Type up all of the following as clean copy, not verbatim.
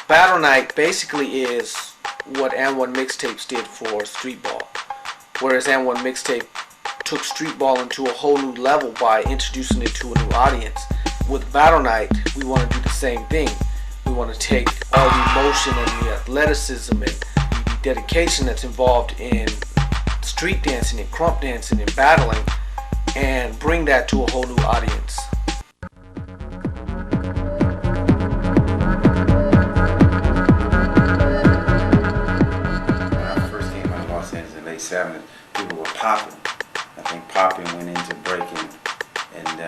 Battle Night basically is what And1 Mixtapes did for street ball. Whereas And1 Mixtape took street ball into a whole new level by introducing it to a new audience. With Battle Night, we want to do the same thing. We want to take all the emotion and the athleticism and the dedication that's involved in street dancing and krump dancing and battling and bring that to a whole new audience. When I first came out of Los Angeles in the late 70s, people were popping. I think popping went into breaking, and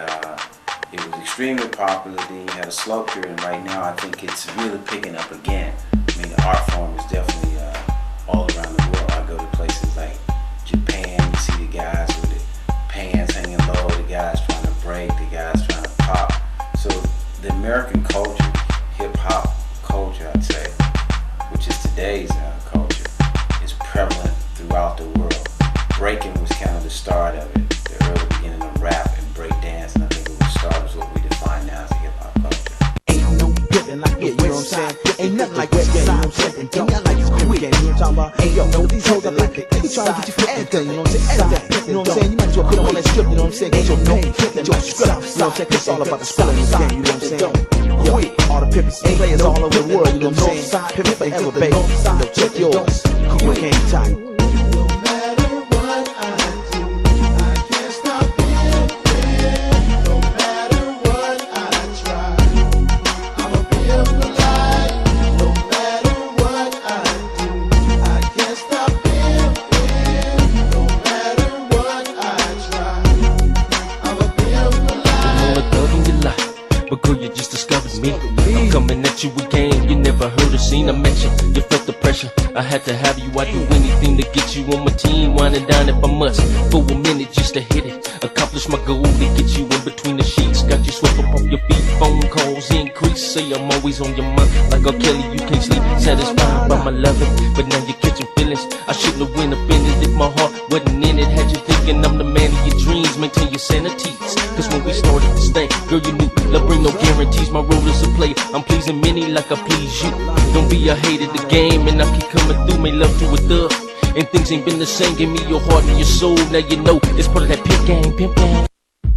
it was extremely popular. Then you had a slow period, and right now I think it's really picking up again. I mean, the art form is definitely all around the world. I go to places like Japan, you see the guys with the pants hanging low, the guys trying to break, the guys trying to pop. So the American culture, hip-hop culture, I'd say, which is today's culture, is prevalent throughout the world. Breaking was kind of the start of it, the early beginning of rap and break dance, and I think it was started what we define now as a hip-hop culture. Ain't no pimpin' like the West Side. Ain't nothing like West Side, you know what I'm saying? Ain't nothing like this quick, you know what I'm talking about? Hey, yo, these hoes up like they trying to get you for everything, you know what I'm saying? Everything, you know what I'm saying? You might as well put on that strip, you know what I'm saying? Get your name, get your strip, you know what I'm saying? It's all about the skill in this game, you know what I'm saying? Yo, all the pimpin' players all over the world, you know what I'm saying? Pimpin' forever, baby. Yo, check yours. Cool game tight. But girl, you just discovered me. I'm coming at you again, you never heard or seen. I met you, you felt the pressure. I had to have you, I'd do anything to get you on my team. Winding down if I must, for a minute just to hit it. Accomplish my goal to get you in between the sheets. Got you swept up off your feet, phone calls increase. Say I'm always on your mind, like R. Kelly, you can't sleep. Satisfied by my loving, but now you're catching feelings. I shouldn't have went up in it if my heart wasn't in it. Had you thinking I'm the man of your dreams, maintain your sanity. Cause when we started this thing, girl, you knew love bring no guarantees. My role is to play, I'm pleasing many like I please you. Don't be a hate of the game, and I keep coming through. Make love to a thug, and things ain't been the same. Give me your heart and your soul. Now you know it's part of that pimp game, pimp game.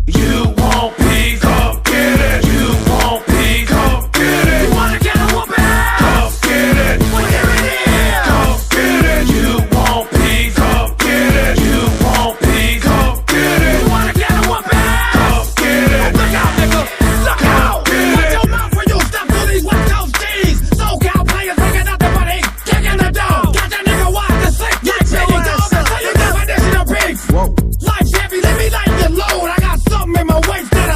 You want peace, come get it. You want peace, come get it. You wanna get a whooping? Come get it. Well, here it is. Come get it. You want peace, come get it. You want peace, come get it. You wanna get a whooping? Come get it. Look out, nigga. Look out. Watch your mouth when you step through these West Coast G's. SoCal players thinking nothing but heat. Kicking the door. Got that nigga wild to sleep. Like Biggie Dog. So you definition of peace. Life's heavy, let me lighten your load. I got something in my waist that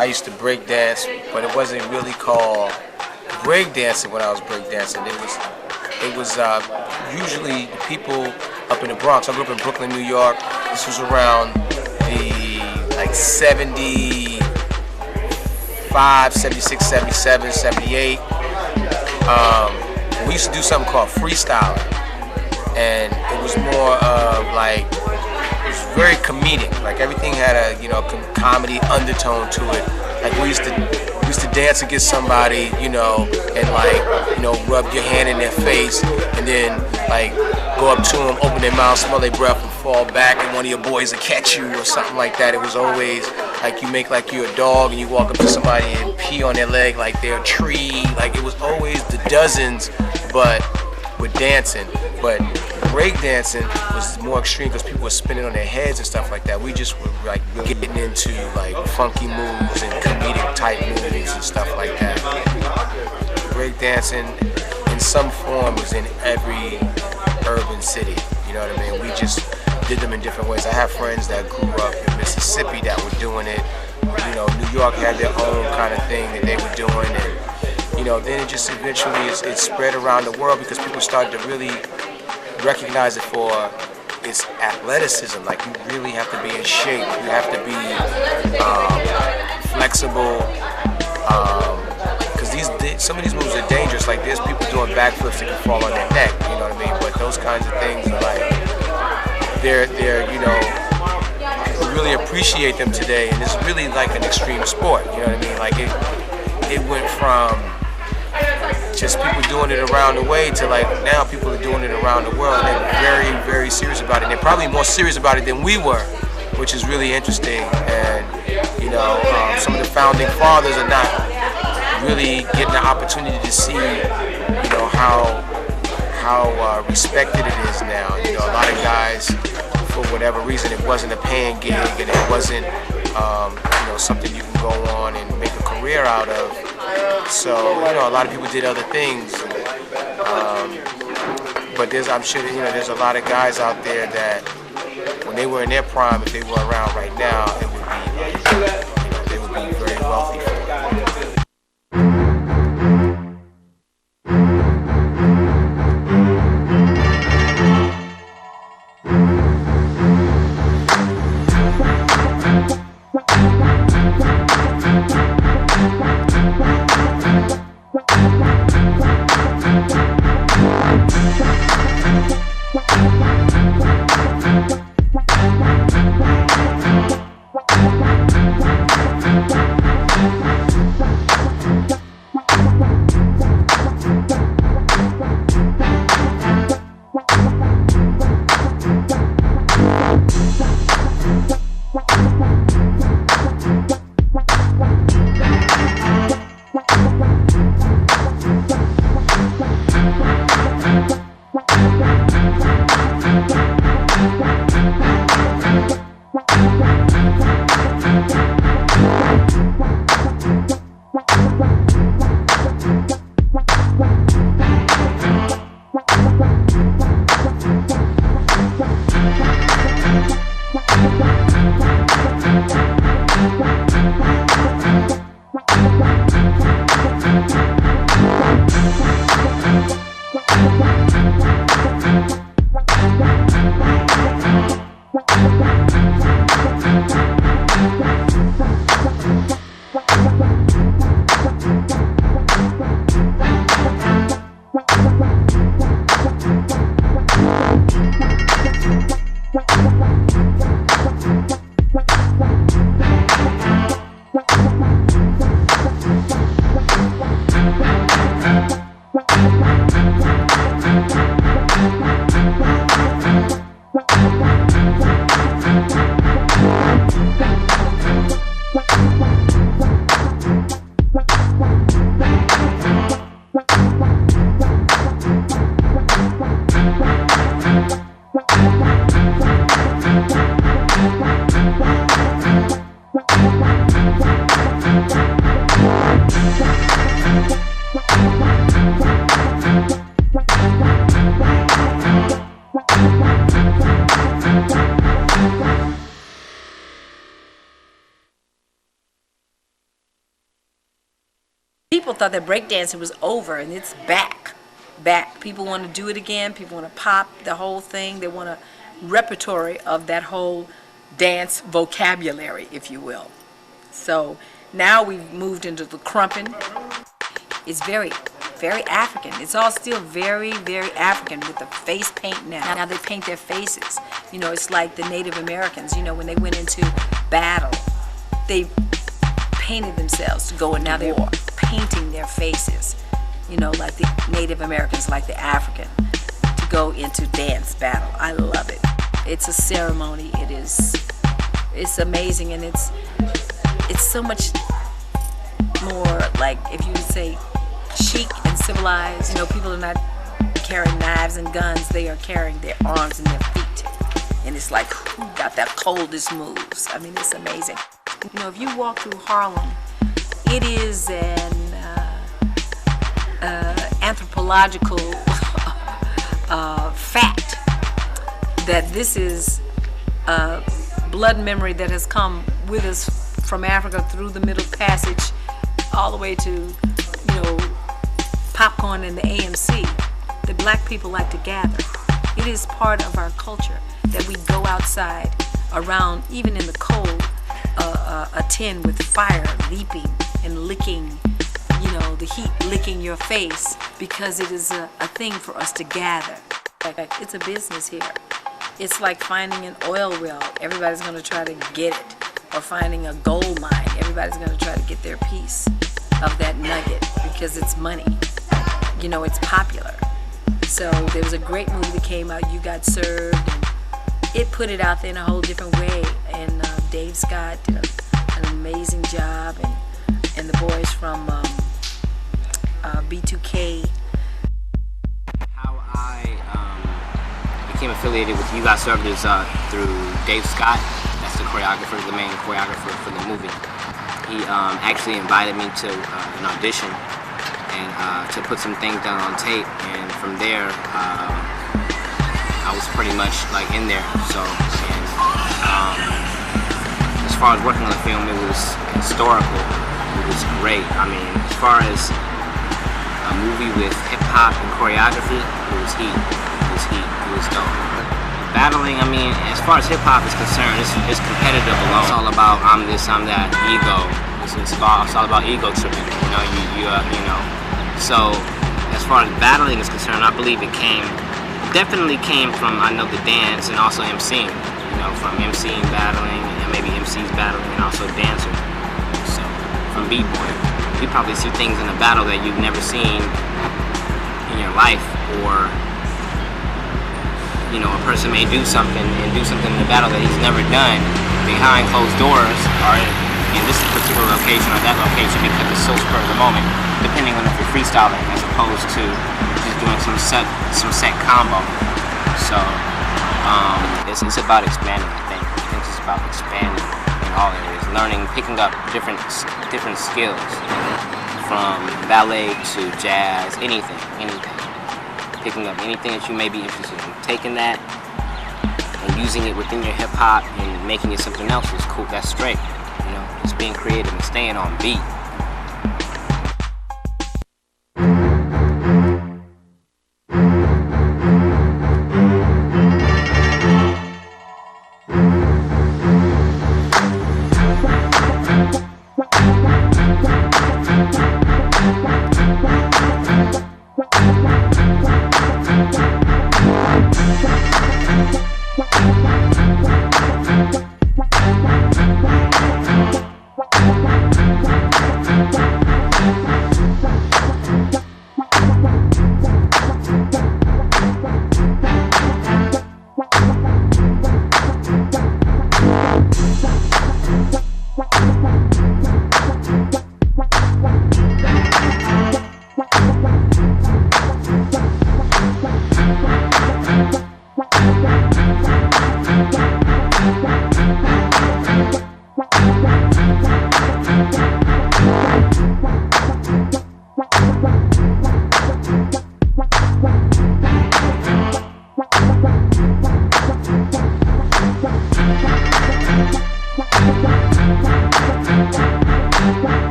I used to break dance, but it wasn't really called breakdancing when I was breakdancing. It was usually the people up in the Bronx. I grew up in Brooklyn, New York. This was around the like 75, 76, 77, 78. We used to do something called freestyling, and it was more of like, it was very comedic. Like everything had a comedy undertone to it. Like we used to dance against somebody, and like rub your hand in their face, and then like go up to them, open their mouth, smell their breath, and fall back, and one of your boys will catch you or something like that. It was always like you make like you're a dog and you walk up to somebody and pee on their leg like they're a tree. Like it was always the dozens, but with dancing. But breakdancing was more extreme because people were spinning on their heads and stuff like that. We just were like getting into like funky moves and comedic type moves and stuff like that. Breakdancing in some form was in every urban city, you know what I mean? We just did them in different ways. I have friends that grew up in Mississippi that were doing it. New York had their own kind of thing that they were doing, and then it just eventually it spread around the world because people started to really recognize it for its athleticism. Like you really have to be in shape. You have to be flexible. Because some of these moves are dangerous. Like there's people doing backflips that can fall on their neck. You know what I mean? But those kinds of things are like they're we really appreciate them today, and it's really like an extreme sport. You know what I mean? Like it went from just people doing it around the way to like now people are doing it around the world, and they're very, very serious about it. And they're probably more serious about it than we were, which is really interesting. And some of the founding fathers are not really getting the opportunity to see how respected it is now. A lot of guys, for whatever reason, it wasn't a paying gig and it wasn't something you can go on and make a career out of. So, a lot of people did other things. But I'm sure there's a lot of guys out there that when they were in their prime, if they were around right now, it would be like, they would be very wealthy for it. thought that breakdancing was over, and it's back. People want to do it again. People want to pop the whole thing. They want a repertory of that whole dance vocabulary, if you will. So now we've moved into the krumping. It's very, very African. It's all still very, very African with the face paint now. Now they paint their faces. You know, it's like the Native Americans, you know, when they went into battle, they painted themselves to go, and now they're painting their faces, you know, like the Native Americans, like the African, to go into dance battle. I love it. It's a ceremony. It's amazing, and it's so much more, like, if you would say, chic and civilized. You know, people are not carrying knives and guns. They are carrying their arms and their feet. And it's like, who got that coldest moves? I mean, it's amazing. You know, if you walk through Harlem, it is an anthropological fact that this is a blood memory that has come with us from Africa through the Middle Passage all the way to, you know, popcorn and the AMC. The black people like to gather. It is part of our culture that we go outside around, even in the cold, a tin with fire leaping and licking, you know, the heat licking your face, because it is a thing for us to gather. It's a business here. It's like finding an oil well. Everybody's going to try to get it. Or finding a gold mine. Everybody's going to try to get their piece of that nugget because it's money. You know, it's popular. So there was a great movie that came out, You Got Served, and it put it out there in a whole different way. And Dave Scott did an amazing job, and the boys from B2K. How I became affiliated with You Got Served is through Dave Scott. That's the choreographer, the main choreographer for the movie. He actually invited me to an audition and to put some things down on tape, and from there I was pretty much like in there. So, and as far as working on the film, it was historical. It was great. I mean, as far as a movie with hip hop and choreography, it was heat. It was heat. It was dope. Battling, I mean, as far as hip hop is concerned, it's competitive alone. It's all about I'm this, I'm that, ego. It's all about ego tripping. You know, you know. So as far as battling is concerned, I believe it definitely came from, I know, the dance and also MCing. You know, from MCing, battling, and maybe MCs battling, and also dancers. So from b-boy, you probably see things in a battle that you've never seen in your life, or you know, a person may do something in the battle that he's never done behind closed doors, or in this particular location or that location, because it's so spur of the moment, depending on if you're freestyling as opposed to just doing some set combo. So it's about expanding. I think it's just about expanding in all areas, learning, picking up different skills, from ballet to jazz, anything. Picking up anything that you may be interested in, taking that and using it within your hip hop and making it something else is cool. That's straight, you know, just being creative and staying on beat.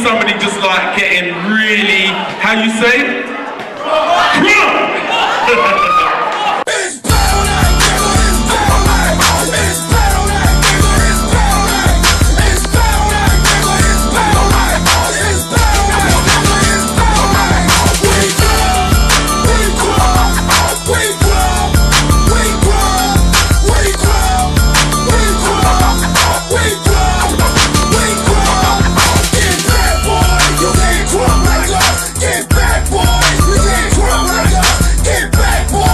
somebody just like getting really, how you say? Krump! Get back, boys!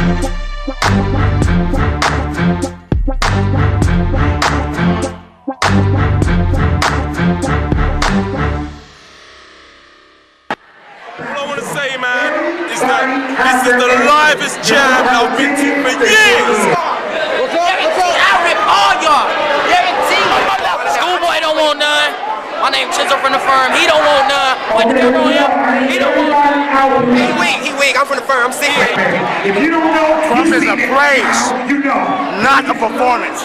This is the livest jam I've been to for years. I rip all y'all. Schoolboy don't want none. My name Chisel from the firm. He don't want none. What the hell on him? He don't want none. He weak. I'm from the firm. I'm serious. If you don't know, Krump is a place, not a performance.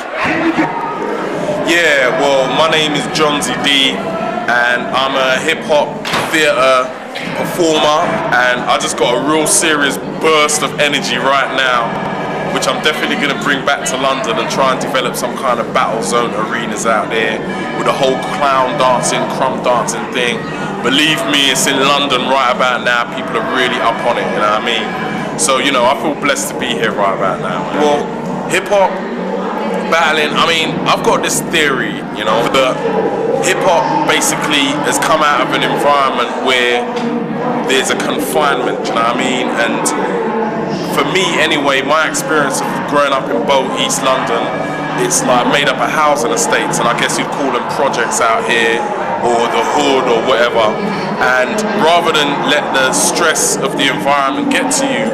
Yeah, well, my name is John Z D, and I'm a hip-hop theatre performer, and I just got a real serious burst of energy right now, which I'm definitely going to bring back to London and try and develop some kind of battle zone arenas out there with the whole clown dancing, krump dancing thing. Believe me, it's in London right about now. People are really up on it, you know what I mean? So, you know, I feel blessed to be here right about now. Well, hip-hop battling, I mean, I've got this theory, you know, that hip-hop basically has come out of an environment where there's a confinement, you know what I mean? And for me anyway, my experience of growing up in Bow, East London, it's like made up of housing estates, and I guess you'd call them projects out here, or the hood or whatever. And rather than let the stress of the environment get to you,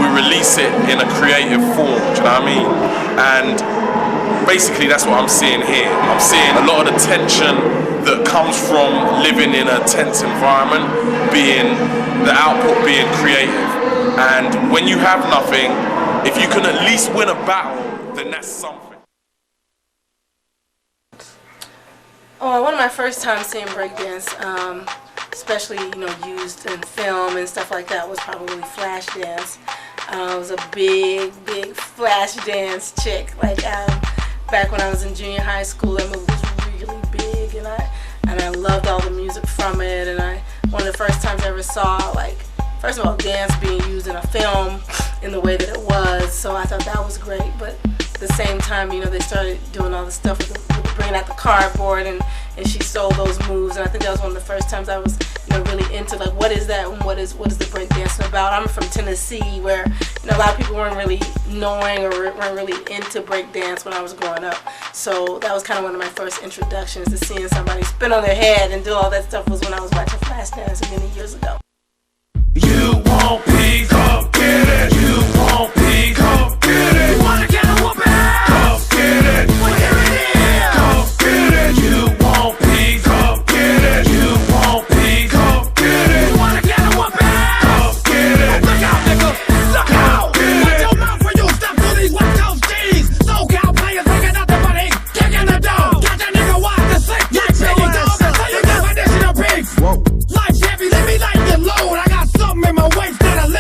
we release it in a creative form, do you know what I mean? And basically that's what I'm seeing here. I'm seeing a lot of the tension that comes from living in a tense environment, being the output being creative. And when you have nothing, if you can at least win a battle, then that's something. Oh, one of my first times seeing breakdance, especially, you know, used in film and stuff like that, was probably Flashdance. I was a big Flashdance chick. Like, back when I was in junior high school, that movie was really big, and I loved all the music from it. And one of the first times I ever saw, like, first of all, dance being used in a film in the way that it was, so I thought that was great. But at the same time, you know, they started doing all the stuff with bringing out the cardboard, and she sold those moves, and I think that was one of the first times I was, you know, really into, like, what is that, and what is the breakdancing about? I'm from Tennessee, where, you know, a lot of people weren't really knowing or weren't really into breakdance when I was growing up. So that was kind of one of my first introductions to seeing somebody spin on their head and do all that stuff, was when I was watching Flashdance many years ago. You won't be, come get it. You won't be, come get it. You wanna get a whooping? Come get it. Well, here it is. Come get it. You won't be, come get it. You won't be, come get it. You wanna get a whooping? Come get it. Look out, nigga. Look out. Watch your mouth when you step through these West Coast G's. SoCal players thinking nothing but heat. Kicking the door. Got that nigga wide to slick. Like Biggie dog. Tell you definition of beef. Life's heavy, let me light your load. I got something in my waist that'll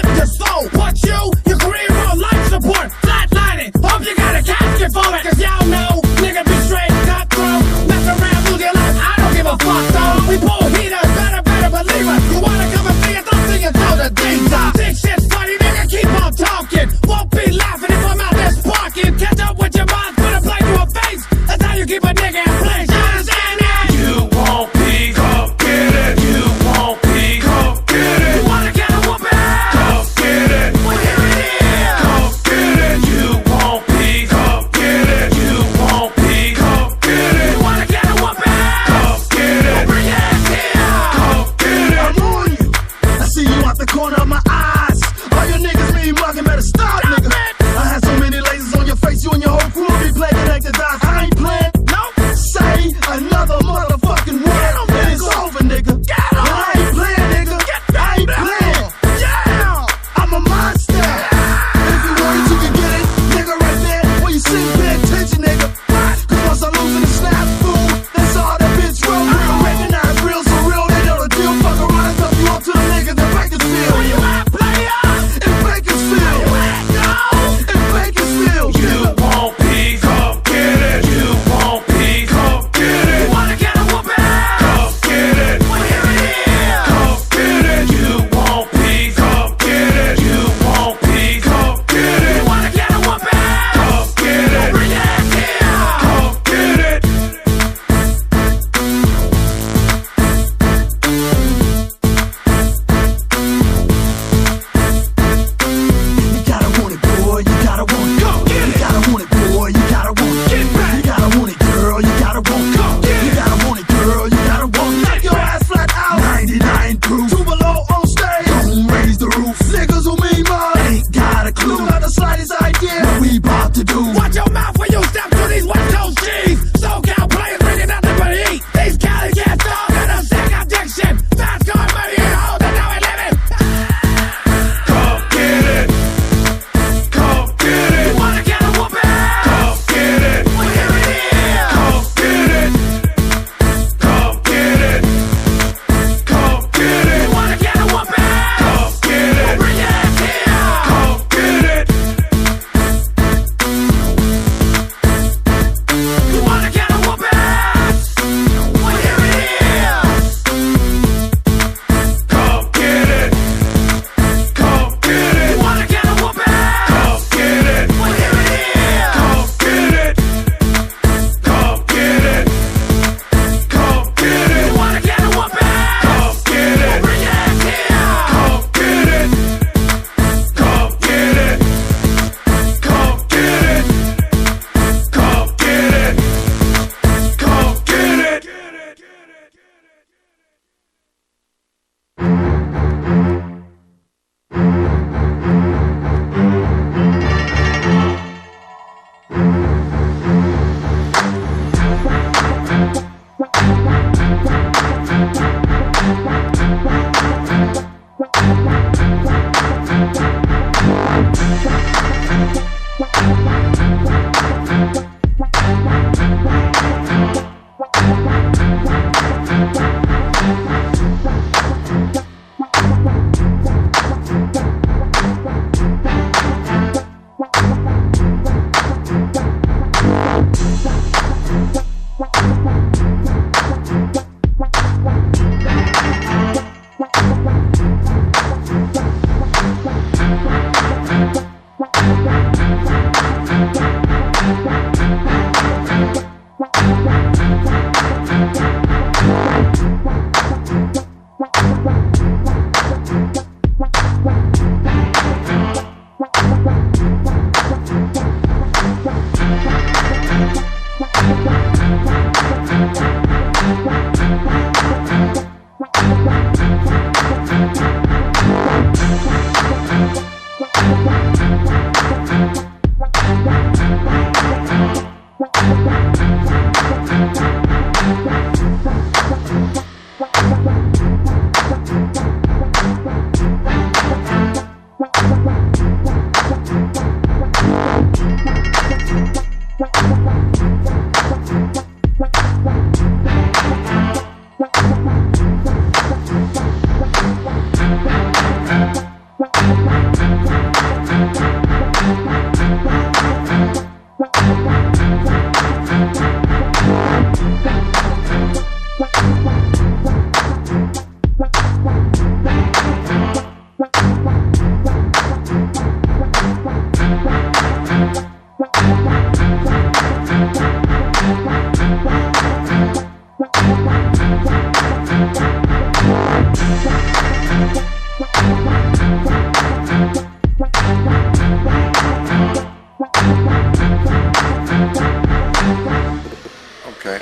Okay,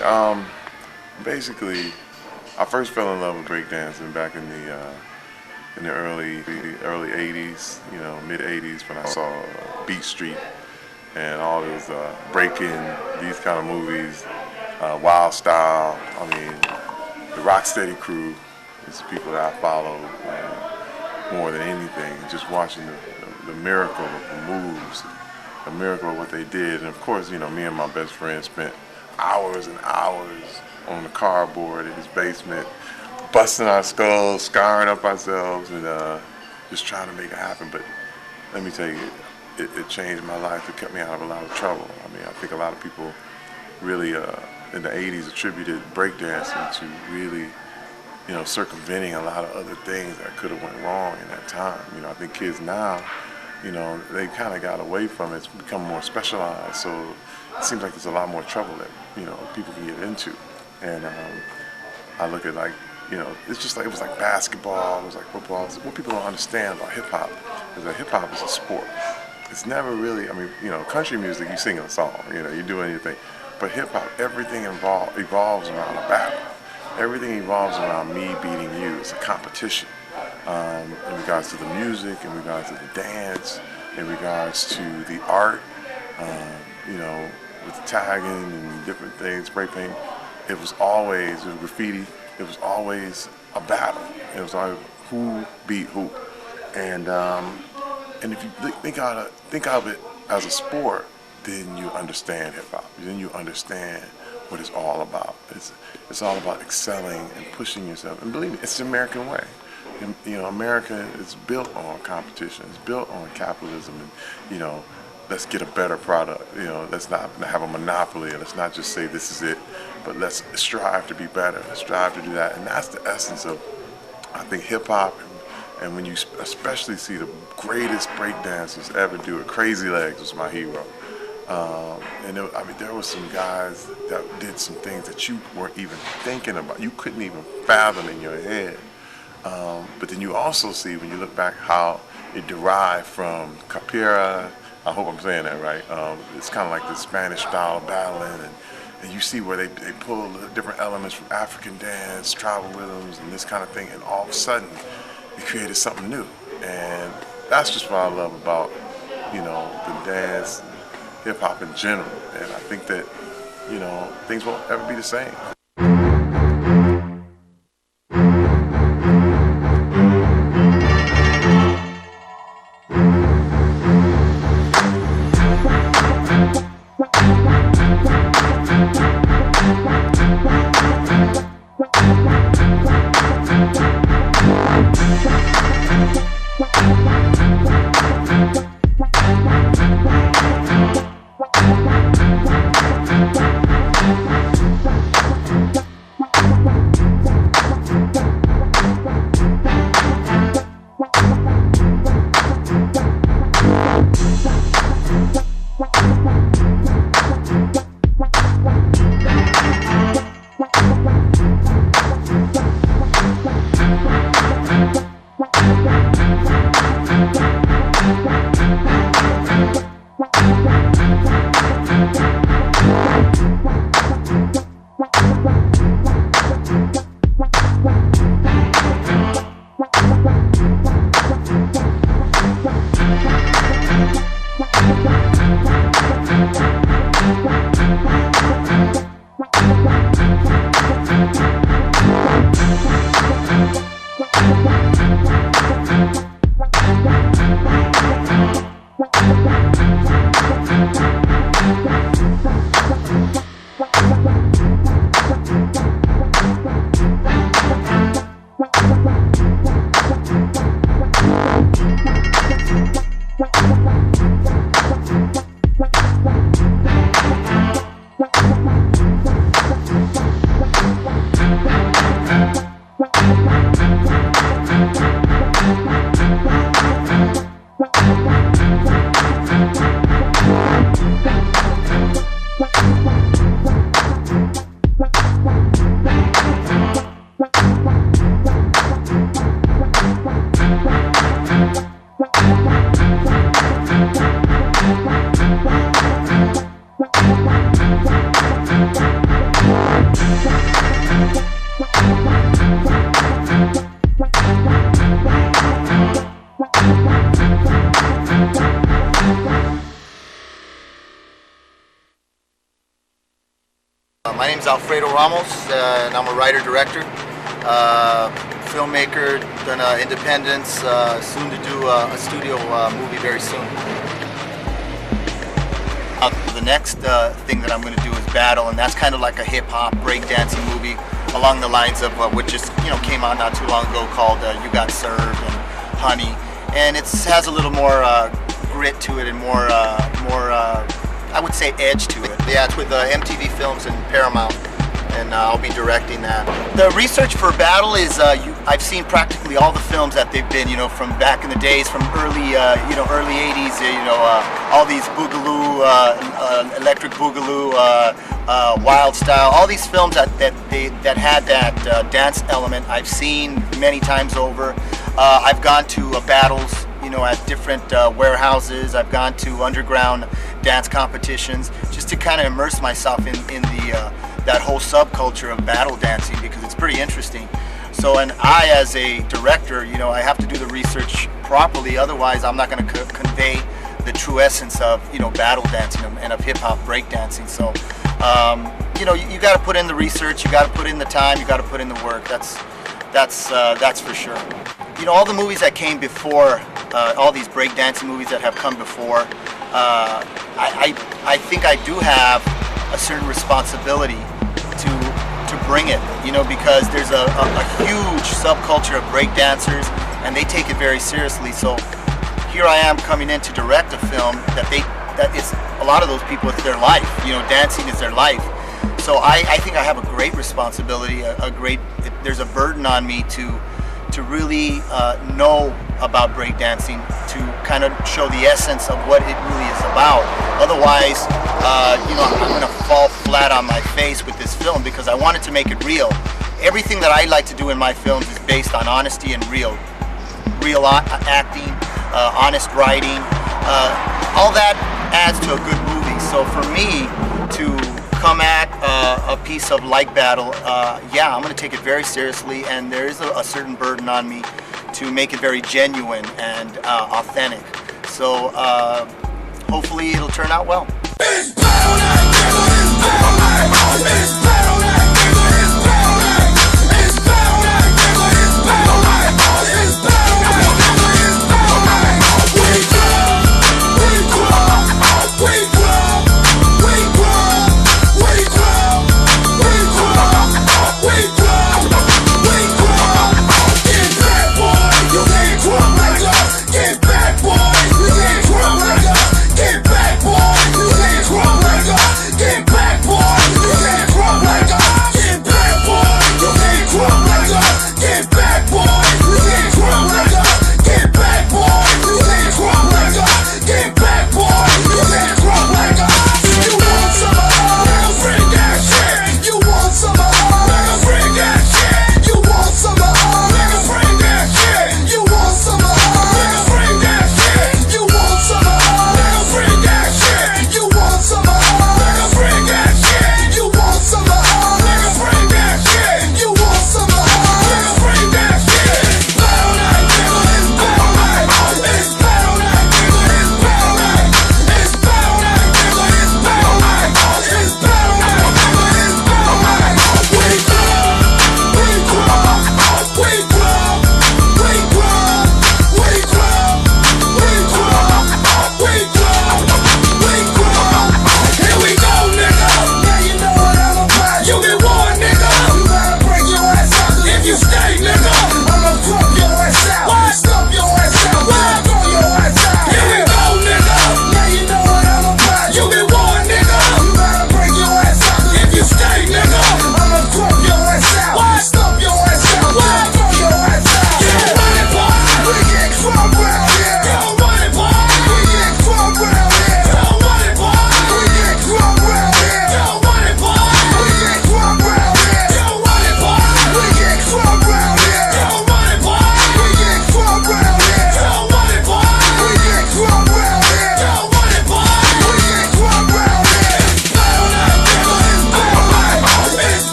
basically, I first fell in love with breakdancing back in the early '80s, you know, mid '80s, when I saw Beat Street and all those breaking, these kind of movies, Wild Style. I mean, the Rocksteady crew is the people that I followed more than anything. Just watching the miracle of the moves, the miracle of what they did, and of course, you know, me and my best friend spent hours and hours on the cardboard in his basement, busting our skulls, scarring up ourselves, and just trying to make it happen. But let me tell you, it changed my life. It kept me out of a lot of trouble. I mean, I think a lot of people really in the '80s attributed breakdancing to really, you know, circumventing a lot of other things that could have went wrong in that time. You know, I think kids now, you know, they kind of got away from it. It's become more specialized, so it seems like there's a lot more trouble that, you know, people can get into. And I look at, like, you know, it's just like, it was like basketball, it was like football. What people don't understand about hip hop is that hip hop is a sport. It's never really, I mean, you know, country music, you sing a song, you know, you do anything. But hip hop, everything evolves around a battle. Everything evolves around me beating you. It's a competition in regards to the music, in regards to the dance, in regards to the art, you know, with tagging and different things, spray paint. It was graffiti. It was always a battle. It was always who beat who. And if you think of it as a sport, then you understand hip hop. Then you understand what it's all about. It's all about excelling and pushing yourself. And believe me, it's the American way. And, you know, America is built on competition. It's built on capitalism. And, you know, let's get a better product. You know, let's not have a monopoly. Let's not just say this is it, but let's strive to be better. Let's strive to do that. And that's the essence of, I think, hip hop. And when you especially see the greatest breakdancers ever do it, Crazy Legs was my hero. And there were some guys that did some things that you weren't even thinking about. You couldn't even fathom in your head. But then you also see, when you look back, how it derived from capoeira. I hope I'm saying that right. It's kind of like the Spanish style of battling, and you see where they pull different elements from African dance, tribal rhythms, and this kind of thing, and all of a sudden, it created something new. And that's just what I love about, you know, the dance, hip hop in general. And I think that, you know, things won't ever be the same. My name is Alfredo Ramos, and I'm a writer-director, filmmaker, done independence, soon to do a studio movie very soon. The next thing that I'm going to do is Battle, and that's kind of like a hip-hop breakdancing movie along the lines of what just came out not too long ago called You Got Served and Honey, and it has a little more grit to it and more I would say edge to it. Yeah, it's with MTV Films and Paramount, and I'll be directing that. The research for Battle is I've seen practically all the films that they've been, from back in the days, from early 80s, all these Boogaloo, Electric Boogaloo, Wild Style, all these films that had that dance element. I've seen many times over. I've gone to battles, at different warehouses. I've gone to underground dance competitions just to kind of immerse myself in that whole subculture of battle dancing, because it's pretty interesting. So, and I, as a director, I have to do the research properly, otherwise I'm not going to convey the true essence of battle dancing and of hip-hop breakdancing. So you got to put in the research, you got to put in the time, you got to put in the work. That's for sure. All the movies that came before, all these breakdancing movies that have come before, I think I do have a certain responsibility to bring it, because there's a huge subculture of breakdancers, and they take it very seriously. So here I am coming in to direct a film that is a lot of those people, it's their life. Dancing is their life. So I think I have a great responsibility, there's a burden on me to really know about breakdancing, to kind of show the essence of what it really is about. Otherwise, I'm going to fall flat on my face with this film, because I wanted to make it real. Everything that I like to do in my films is based on honesty and real acting, honest writing. All that adds to a good movie. So for me to come at a piece of like Battle, I'm going to take it very seriously, and there is a certain burden on me to make it very genuine and authentic. So hopefully it'll turn out well. Get back, boy! You can't Krump like us. Get back, boy! You can't Krump like us.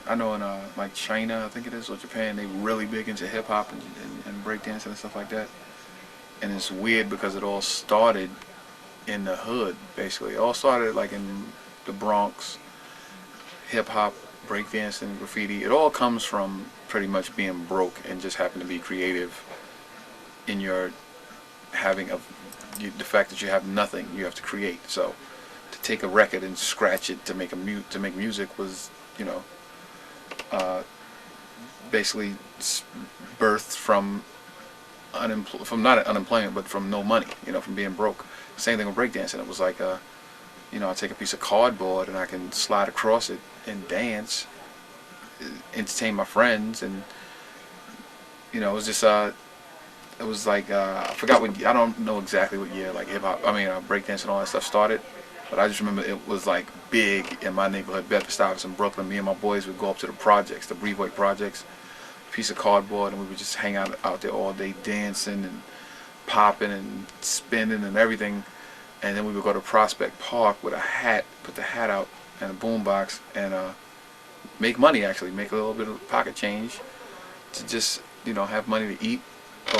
I know in like China, I think it is, or Japan, they really big into hip hop and breakdancing and stuff like that. And it's weird because it all started in the hood, basically. It all started like in the Bronx, hip hop, breakdancing, graffiti. It all comes from pretty much being broke and just happen to be creative in your having the fact that you have nothing, you have to create. So to take a record and scratch it to make music was, you know, basically birthed from not unemployment, but from no money, you know, from being broke. Same thing with breakdancing. It was like, you know, I take a piece of cardboard and I can slide across it and dance, entertain my friends, and you know, it was just it was like I forgot what, I don't know exactly what year like hip hop, breakdancing and all that stuff started. But I just remember it was like big in my neighborhood, Bedford-Stuyvesant, Brooklyn. Me and my boys would go up to the projects, the Brevoy projects, piece of cardboard, and we would just hang out there all day dancing and popping and spinning and everything. And then we would go to Prospect Park with a hat, put the hat out and a boombox, and make money, actually, make a little bit of pocket change to just, you know, have money to eat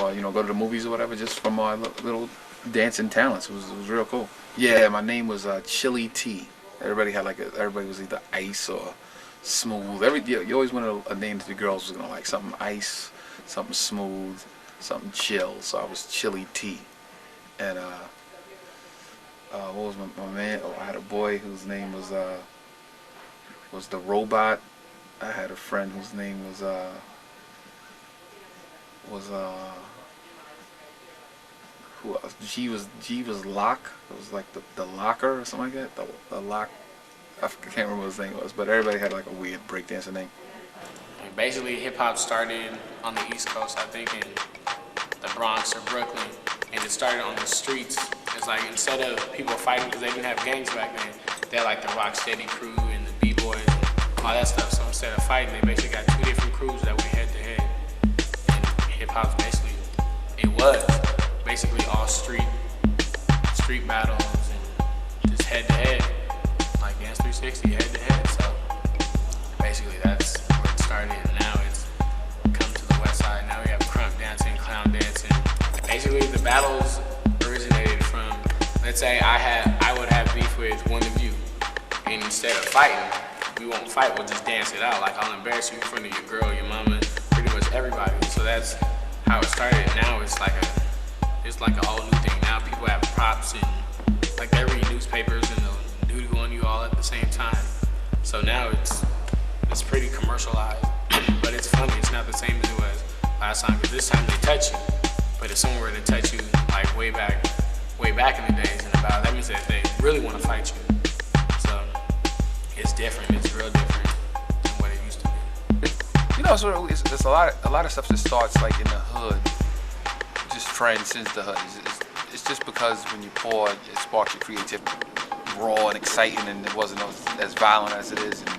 or, you know, go to the movies or whatever, just from our little dancing talents. It was real cool. Yeah, my name was Chili T. Everybody was either Ice or Smooth. You always wanted a name that the girls was gonna like, something ice, something smooth, something chill. So I was Chili T. And what was my man? Oh, I had a boy whose name was the Robot. I had a friend whose name was who else? G was Lock. It was like the Locker or something like that. The Lock. I can't remember what his name was, but everybody had like a weird breakdancing name. And basically, hip hop started on the East Coast, I think, in the Bronx or Brooklyn, and it started on the streets. It's like instead of people fighting because they didn't have gangs back then, they had like the Rocksteady crew and the B-boys and all that stuff. So instead of fighting, they basically got two different crews that went head to head. And hip hop's basically all street battles and just head to head, like Dance 360, head to head. So basically that's where it started. And now it's come to the west side. Now we have Krump dancing, clown dancing. Basically the battles originated from, let's say I would have beef with one of you, and instead of fighting, we won't fight, we'll just dance it out. Like I'll embarrass you in front of your girl, your mama, pretty much everybody. So that's how it started. Now it's like a whole new thing. Now people have props and like they read newspapers and they'll doodle on you all at the same time. So now it's pretty commercialized, but it's funny. It's not the same as it was last time, because this time they touch you. But if someone were to touch you like way back in the days and about, that means that they really want to fight you. So it's different. It's real different than what it used to be. You know, so it's a lot of stuff that starts like in the hood, just transcends the hood. It's just because when you pour, it sparks your creativity, raw and exciting, and it wasn't as violent as it is. And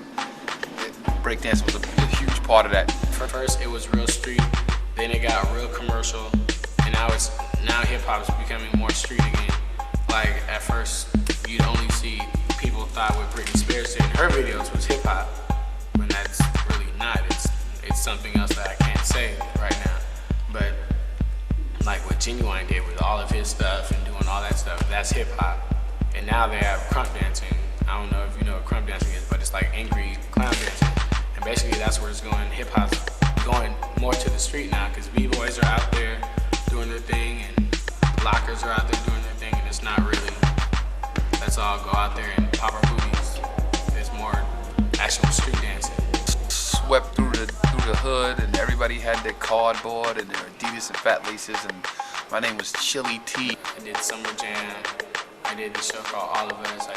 breakdance was a huge part of that. First, it was real street, then it got real commercial, and now hip hop is becoming more street again. Like at first, you'd only see people thought what Britney Spears did in her videos was hip hop, when that's really not. It's something else that I can't say right now. But like what Genuine did with all of his stuff and doing all that stuff, that's hip hop. And now they have Krump dancing. I don't know if you know what Krump dancing is, but it's like angry clown dancing. And basically that's where it's going. Hip hop's going more to the street now, because B-boys are out there doing their thing and lockers are out there doing their thing, and it's not really, let's all go out there and pop our booties. There's more actual street dancing. Swept through the hood, and everybody had their cardboard and their Adidas and fat laces, and my name was Chili T. I did Summer Jam. I did the show called All of Us.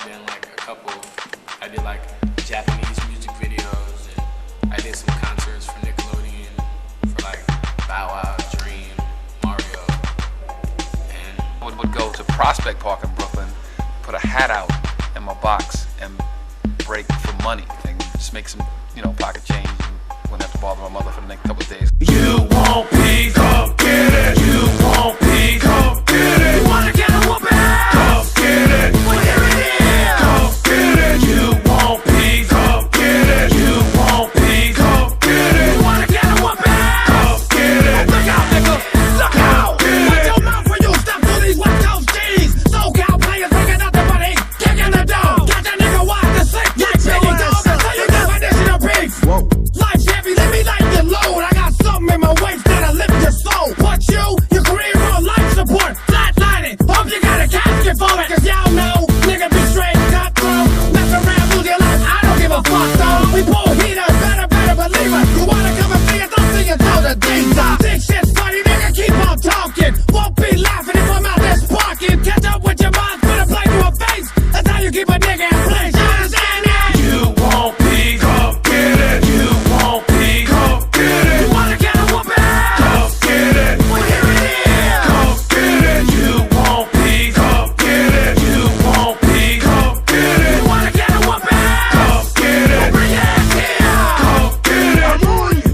I did like Japanese music videos, and I did some concerts for Nickelodeon for like Bow Wow, Dream, Mario. And would go to Prospect Park in Brooklyn, put a hat out in my box and break for money and just make some, pocket change and wouldn't have to bother my mother for the next couple of days. You want peace? Come get it. You want peace? Come get it. You wanna get a whooping? Come get it. Well, here it is. Come get it. You want peace? Come get it. You want peace? Come get it. You wanna get a whooping? Come get it. Look out, nigga. Look out. Watch your mouth when you step through these West Coast G's. SoCal players bringing nothing but heat. Kicking the door. Got that nigga wide the sick. Like Biggie dog. I tell you definition of peace. Life's heavy. Let me light your load. I got something in my waist that'll lift your soul. What your career on life support. Flatlining. Hope you got a casket for it. Cause y'all know, nigga be straight cutthroat. Mess around, lose your life. I don't give a fuck though. We pull heaters, better believe it. You wanna come and see us? Don't see it till the D's up. Think shit's funny, nigga, keep on talking. Won't be laughing if I'm out there sparking. Catch up with your minds, put a blade to a face. That's how you keep a nigga in place. You understand that? You want peace? Come get it. You want peace? Come get it. You wanna get a whooping? Come get it. Well, here it is. Come get it. You want peace? Come get it. You want peace? Come get it. You wanna get a whooping? Come get it. Well, bring your ass here. Come get it. I'm on you.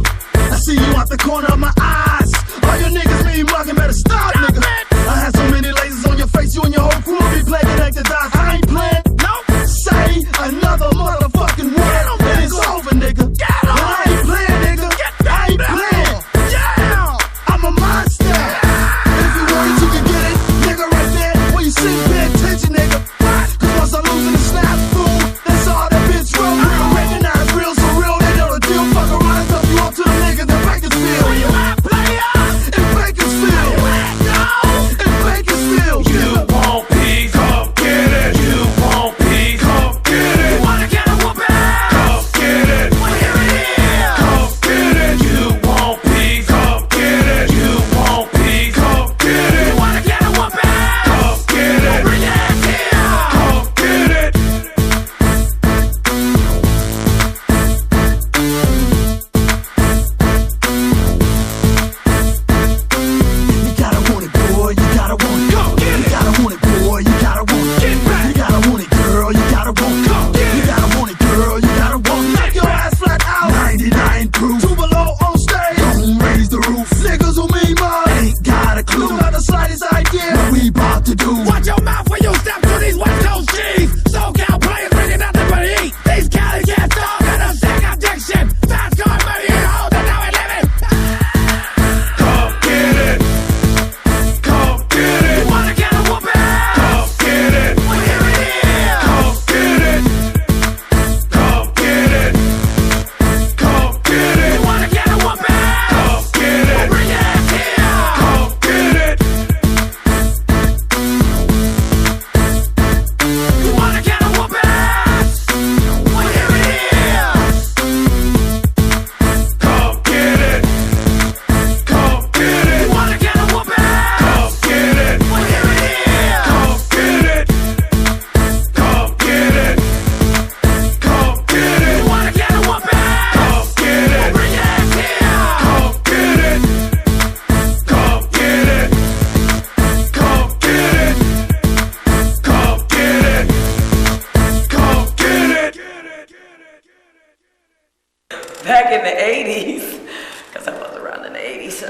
I see you out the corner of my eyes. All your niggas mean mugging, better stop, nigga. I had so many lasers on your face, you and your whole crew be playing like the die. I ain't playing. Nope. Say another motherfucking word, and it's over, nigga. And I ain't playing, nigga. I ain't playing. Yeah. I'm a monster. If you want it, you can get it, nigga, right there. When you see, pay attention, nigga. Cause once I lose in the snap, boom, that's all that bitch real. Real, recognize real, so real, they know the deal. Fuck around and dump you up to the niggas in Bakersfield. Where you at, player? In Bakersfield. Where you at, dog? In Bakersfield. You want peace? Come get it. You want peace? Come get it. You wanna get a whooping? Come get it. Well, here it is. Come get it. You want peace? Come get it. You want peace? Come get it. You wanna get a whooping? Come get it. Well, bring your ass here. Come get it. You gotta want it, boy, you gotta want it. Come get You it. gotta want it, boy, you gotta want it. Get back. You gotta want it, girl, you gotta want it. Come get You it. gotta want it, girl, you gotta want it. Knock your ass flat out. 99 proof. Two below on stage. Don't raise the roof. Niggas who mean mine ain't got a clue. Not the slightest idea what we about to do. Watch your mouth when you step to these West Coast G's. SoCal players bringing nothing but heat. These Cali cats all got a sick addiction. Fast car money and all that now we living. Come get it. Come get it. You wanna get a whooping? Come get it. Well, here it is. Come get it. Come get it. Come get it. You wanna get a whooping? Come get it. Well, bring your ass here. Come get it. You wanna get a whooping? Well, here it is. Come get it. Come get it. You wanna get a whooping? Come get it. Well, here it is. Come get it. Come get it. Come get it. You wanna get a whooping? Come get it. Well, bring your ass here. Come get it. Come get it. Come get it. Come get it. Come get it. Back in the 80s, because I was around in the 80s,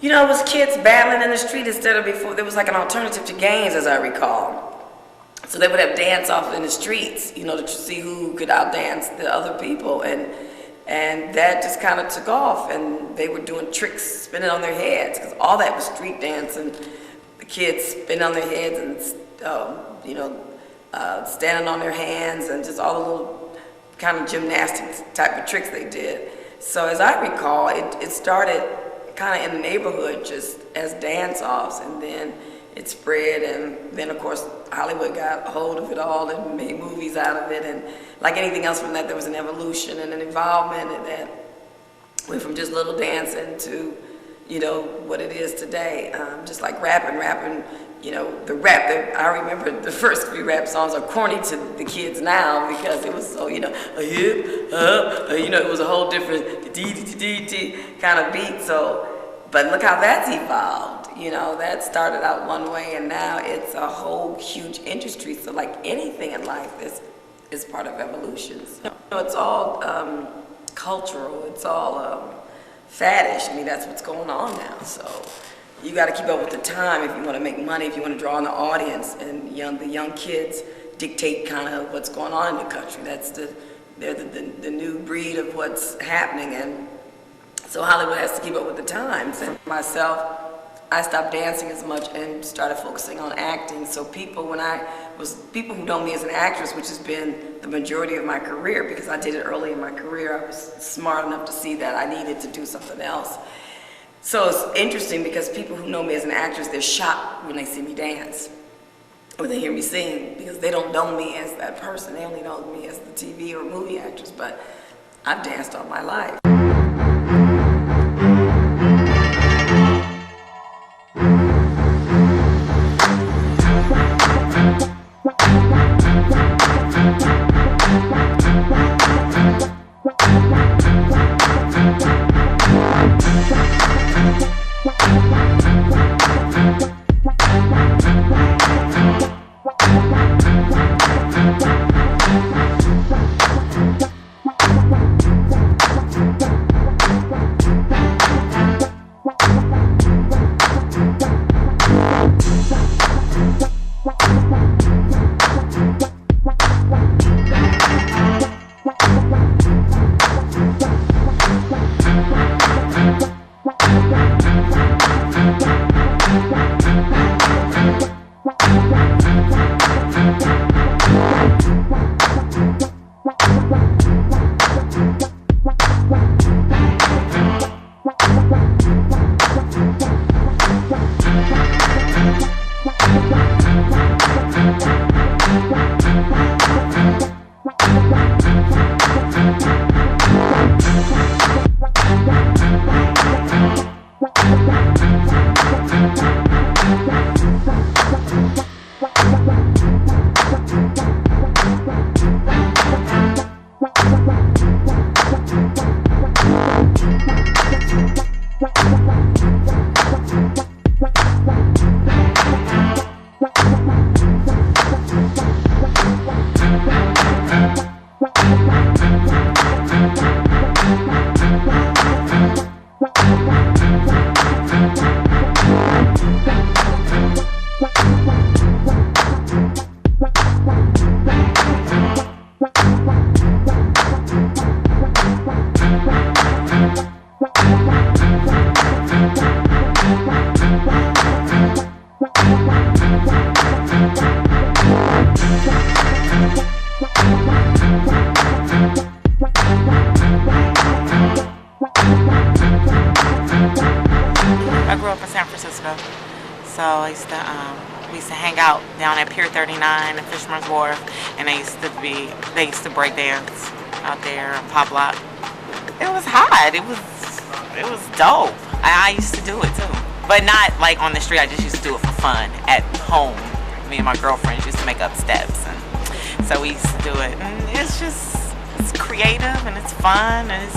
it was kids battling in the street instead of before. There was like an alternative to games, as I recall. So they would have dance off in the streets, to see who could outdance the other people. And that just kind of took off, and they were doing tricks, spinning on their heads, because all that was street dance, and the kids spinning on their heads and, standing on their hands, and just all the little kind of gymnastics type of tricks they did. So as I recall, it started kind of in the neighborhood just as dance-offs, and then it spread, and then of course Hollywood got a hold of it all and made movies out of it, and like anything else from that, there was an evolution and an involvement that went from just little dancing to, what it is today. Just like rapping, the rap, I remember the first few rap songs are corny to the kids now because it was so, a hip, it was a whole different kind of beat. So, but look how that's evolved, You know, that started out one way, and now it's a whole huge industry. So like anything in life, this is part of evolution. So, it's all cultural. It's all faddish. I mean, that's what's going on now. So you got to keep up with the time if you want to make money, if you want to draw in the audience, and the young kids dictate kind of what's going on in the country. They're the new breed of what's happening, and so Hollywood has to keep up with the times. And myself, I stopped dancing as much and started focusing on acting. So people who know me as an actress, which has been the majority of my career, because I did it early in my career, I was smart enough to see that I needed to do something else. So it's interesting because people who know me as an actress, they're shocked when they see me dance or they hear me sing, because they don't know me as that person. They only know me as the TV or movie actress, but I've danced all my life. We used to hang out down at Pier 39 and Fisherman's Wharf, and they used to break dance out there and pop lock. It was hot. It was dope. I used to do it too, but not like on the street. I just used to do it for fun at home. Me and my girlfriends used to make up steps, and so we used to do it. And it's creative and it's fun, and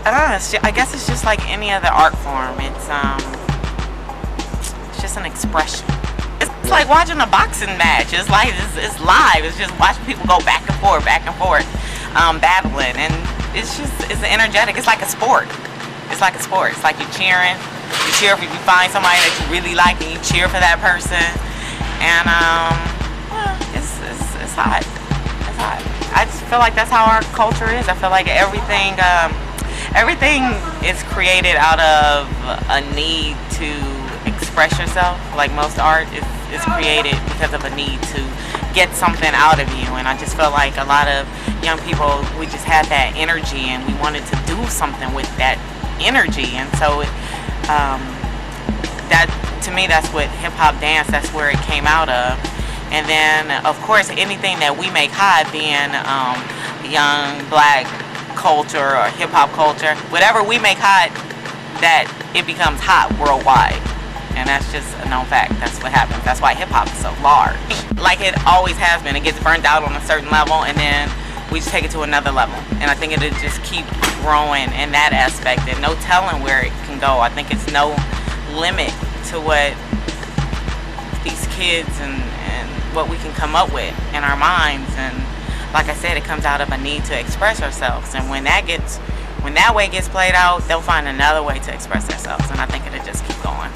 I guess it's just like any other art form. It's just an expression. It's like watching a boxing match. It's like it's live. It's just watching people go back and forth, battling, and it's energetic. It's like a sport. It's like a sport. It's like you're cheering. You cheer if you find somebody that you really like, and you cheer for that person. And it's hot. It's hot. I just feel like that's how our culture is. I feel like everything is created out of a need to express yourself. Like most art is created because of a need to get something out of you. And I just feel like a lot of young people, we just had that energy and we wanted to do something with that energy. And so that, to me, that's what hip hop dance, that's where it came out of. And then of course anything that we make hot, being young black culture or hip hop culture, whatever we make hot, that it becomes hot worldwide. And that's just a known fact. That's what happens. That's why hip hop is so large. Like it always has been. It gets burnt out on a certain level, and then we just take it to another level. And I think it'll just keep growing in that aspect, and no telling where it can go. I think it's no limit to what these kids and what we can come up with in our minds. And like I said, it comes out of a need to express ourselves. And when that way gets played out, they'll find another way to express themselves. And I think it'll just keep going.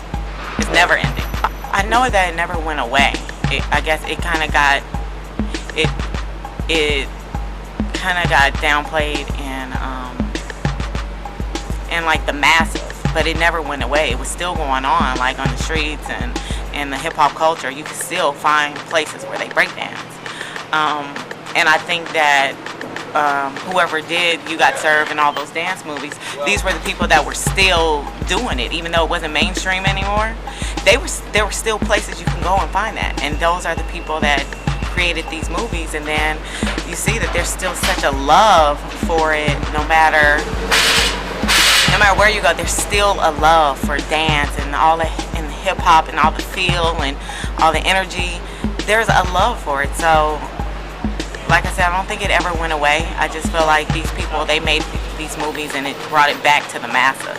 It's never ending. I know that it never went away. I guess it kind of got downplayed in like the masses, but it never went away. It was still going on, like on the streets and in the hip hop culture. You can still find places where they break dance. And I think that whoever did You Got Served and all those dance movies, these were the people that were still doing it, even though it wasn't mainstream anymore. There were still places you can go and find that, and those are the people that created these movies. And then you see that there's still such a love for it. No matter where you go, there's still a love for dance and all the hip hop and all the feel and all the energy. There's a love for it. So like I said, I don't think it ever went away. I just feel like these people, they made these movies and it brought it back to the masses.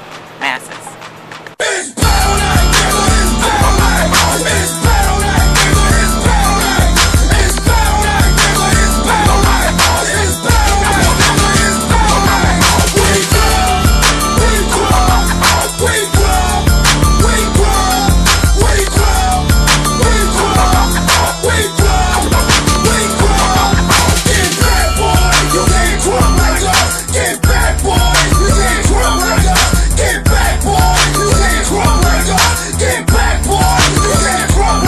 Get back, boy.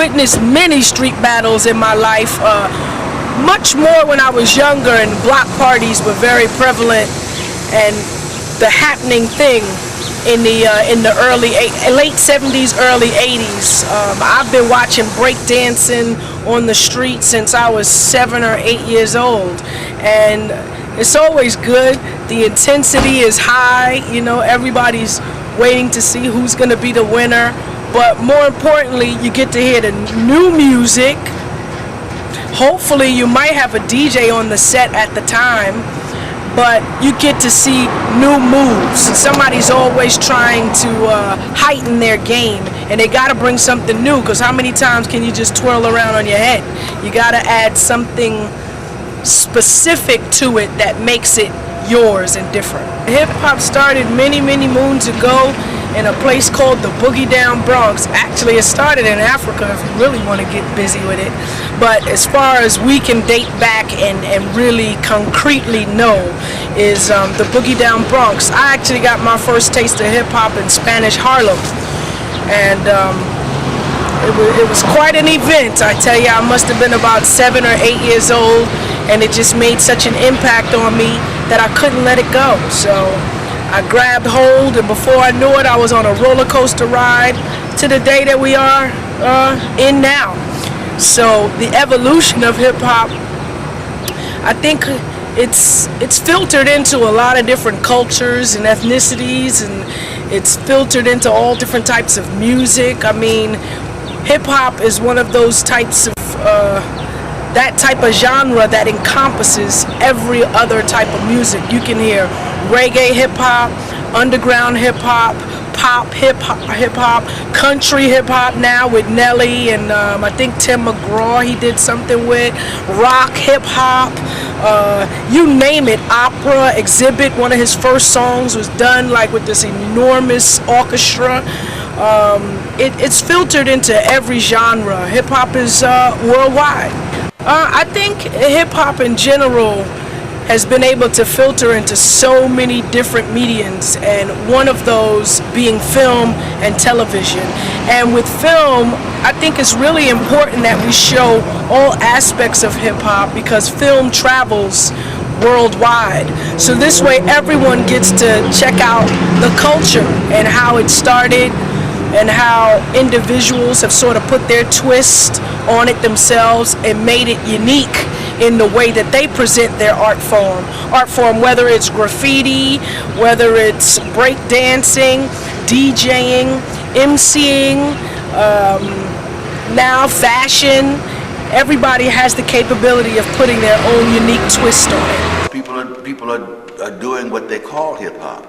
witnessed many street battles in my life, much more when I was younger, and block parties were very prevalent and the happening thing in the late 70s, early 80s. I've been watching breakdancing on the street since I was 7 or 8 years old, and it's always good. The intensity is high, you know, everybody's waiting to see who's going to be the winner, but more importantly, you get to hear the new music. Hopefully you might have a DJ on the set at the time, but you get to see new moves. Somebody's always trying to heighten their game, and they got to bring something new, because how many times can you just twirl around on your head? You got to add something specific to it that makes it yours and different. Hip-hop started many, many moons ago in a place called the Boogie Down Bronx. Actually, it started in Africa, if you really want to get busy with it. But as far as we can date back and really concretely know is the Boogie Down Bronx. I actually got my first taste of hip-hop in Spanish Harlem. And it was quite an event. I tell you, I must have been about 7 or 8 years old, and it just made such an impact on me that I couldn't let it go. So I grabbed hold, and before I knew it, I was on a roller coaster ride to the day that we are in now. So the evolution of hip hop, I think it's filtered into a lot of different cultures and ethnicities, and it's filtered into all different types of music. I mean, hip hop is one of those types of that type of genre that encompasses every other type of music. You can hear reggae hip-hop, underground hip-hop, pop hip-hop, country hip-hop now with Nelly, and I think Tim McGraw he did something with, rock hip-hop, you name it, opera, Exhibit, one of his first songs was done like with this enormous orchestra. It's filtered into every genre. Hip-hop is worldwide. I think hip-hop in general has been able to filter into so many different mediums, and one of those being film and television. And with film, I think it's really important that we show all aspects of hip-hop, because film travels worldwide. So this way everyone gets to check out the culture and how it started, and how individuals have sort of put their twist on it themselves and made it unique in the way that they present their art form. Whether it's graffiti, whether it's breakdancing, DJing, MCing, now fashion. Everybody has the capability of putting their own unique twist on it. People are doing what they call hip-hop.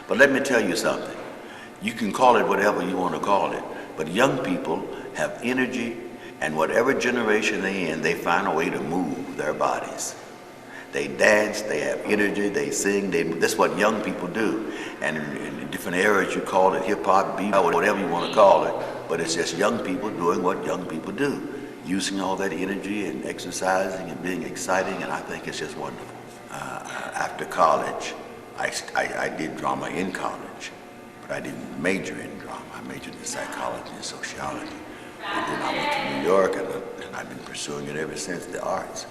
But let me tell you something. You can call it whatever you want to call it, but young people have energy, and whatever generation they're in, they find a way to move their bodies. They dance, they have energy, they sing, that's what young people do. And in different eras you call it hip-hop, bebop, whatever you want to call it, but it's just young people doing what young people do, using all that energy and exercising and being exciting, and I think it's just wonderful. After college, I did drama in college. I didn't major in drama. I majored in psychology and sociology. And then I went to New York, and I've been pursuing it ever since, the arts.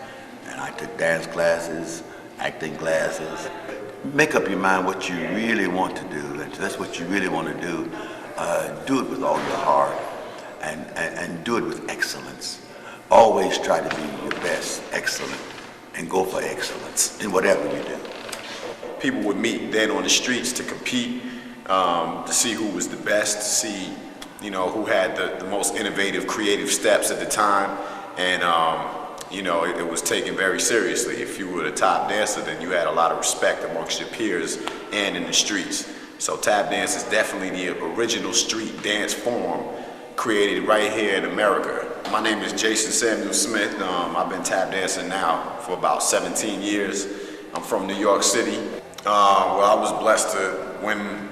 And I took dance classes, acting classes. Make up your mind what you really want to do, and if that's what you really want to do it with all your heart, and do it with excellence. Always try to be your best, excellent, and go for excellence in whatever you do. People would meet then on the streets to compete, to see who was the best, to see, you know, who had the most innovative, creative steps at the time, and you know, it was taken very seriously. If you were the top dancer, then you had a lot of respect amongst your peers and in the streets. So tap dance is definitely the original street dance form created right here in America. My name is Jason Samuel Smith. I've been tap dancing now for about 17 years. I'm from New York City. Well, I was blessed to win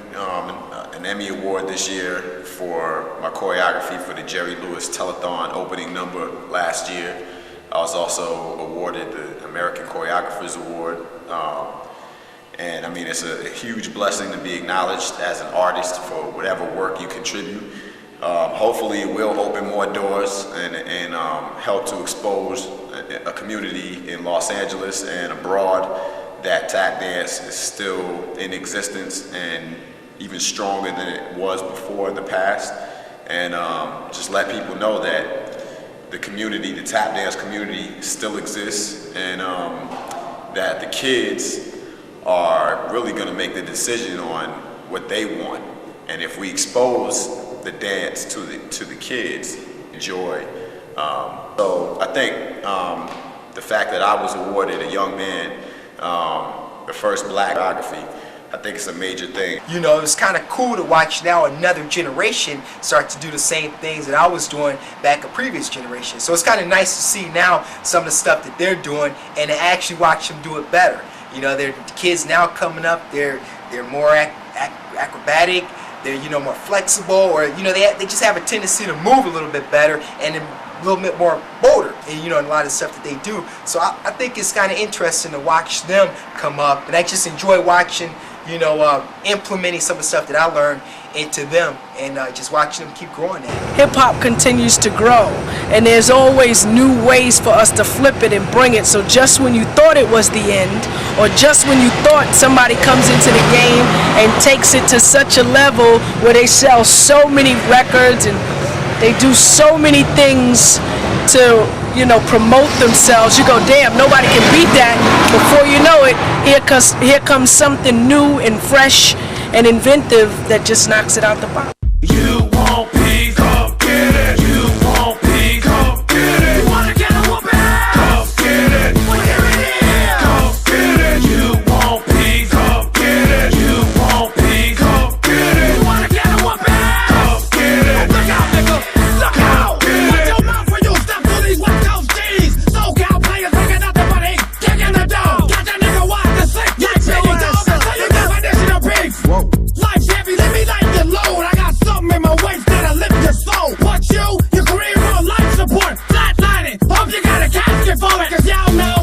an Emmy Award this year for my choreography for the Jerry Lewis Telethon opening number last year. I was also awarded the American Choreographers Award. And I mean, it's a huge blessing to be acknowledged as an artist for whatever work you contribute. Hopefully it will open more doors and help to expose a community in Los Angeles and abroad that tap dance is still in existence and even stronger than it was before in the past. And just let people know that the community, the tap dance community still exists, and that the kids are really gonna make the decision on what they want. And if we expose the dance to the kids, enjoy. So I think the fact that I was awarded a young man, the first black choreography, I think it's a major thing. You know, it's kind of cool to watch now another generation start to do the same things that I was doing back a previous generation. So it's kind of nice to see now some of the stuff that they're doing and to actually watch them do it better. You know, the kids now coming up, they're more acrobatic, they're, you know, more flexible, or, you know, they just have a tendency to move a little bit better and a little bit more bolder, and, you know, in a lot of stuff that they do. So I think it's kind of interesting to watch them come up, and I just enjoy watching, you know, implementing some of the stuff that I learned into them, and just watching them keep growing at it. Hip-hop continues to grow, and there's always new ways for us to flip it and bring it. So just when you thought it was the end, or just when you thought somebody comes into the game and takes it to such a level where they sell so many records and they do so many things to, you know, promote themselves, you go, damn, nobody can beat that. Before you know it, here comes something new and fresh and inventive that just knocks it out the box. You want peace? Come get it. You want peace? Come get it. You wanna get a whooping? Come get it. Well, here it is. Come get it. You want peace? Come get it. You want peace? Come get it. You wanna get a whooping? Come get it. Look out, nigga. Look out. Watch your mouth when you step through these West Coast G's. SoCal players thinking nothing but he's kicking the door. Got that nigga watch the sick. Like Biggie Dog. So you definition of peace. Life's heavy, let me light the load. I got something in my waist that'll lift your soul. What your career on life support, flatlining. Hope you got a casket for it, cause y'all know